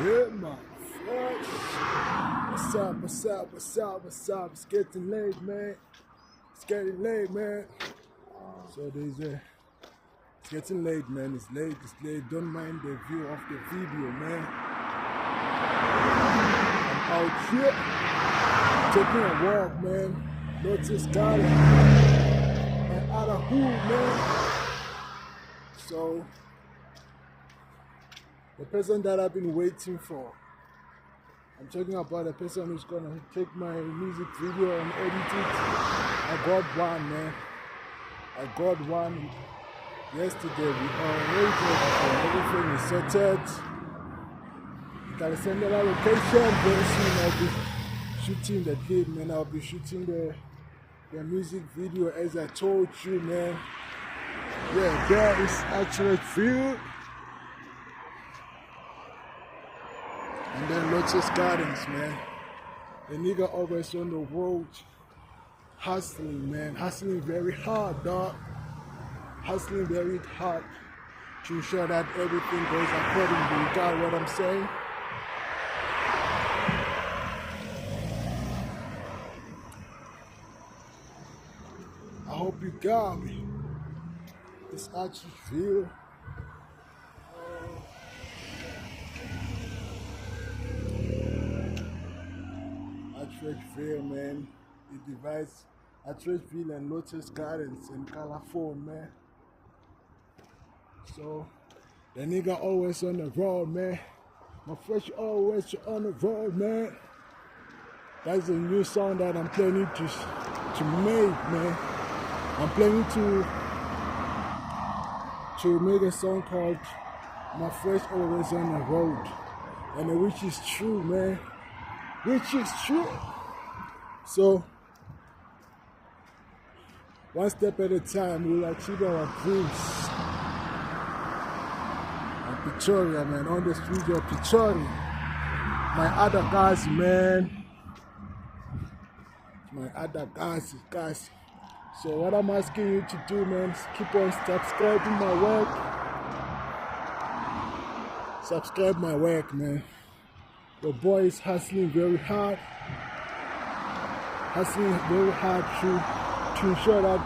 Yeah, my fresh. What's up, what's up, what's up, what's up? It's getting late, man. It's getting late, man. So it's getting late, man. It's late, it's late. Don't mind the view of the video, man. I'm out here taking a walk, man. Lotus Garden and out of hood, man. So the person that I've been waiting for, I'm talking about the person who's gonna take my music video and edit it. I got one, man. I got one yesterday. We waited, everything is sorted. You gotta send the location very soon. I'll be shooting the kid, man. I'll be shooting the music video as I told you, man. Yeah, there is actually field. And then Lotus Gardens, man. The nigga always on the road, hustling, man. Hustling very hard, dog. Hustling very hard to ensure that everything goes accordingly. You got what I'm saying? I hope you got me. It's actually field. Attrachville, man. It divides Attrachville and Lotus Gardens in California, man. So the nigga always on the road, man. My fresh always on the road, man. That's a new song that I'm planning to make, man. I'm planning to make a song called My Fresh Always on the Road, and which is true, man. Which is true. So, one step at a time, we'll achieve our dreams. And Pretoria, man, on the streets of Pretoria. My other guys, man. My other guys. So, what I'm asking you to do, man, is keep on subscribing my work. Subscribe my work, man. Your boy is hustling very hard to ensure that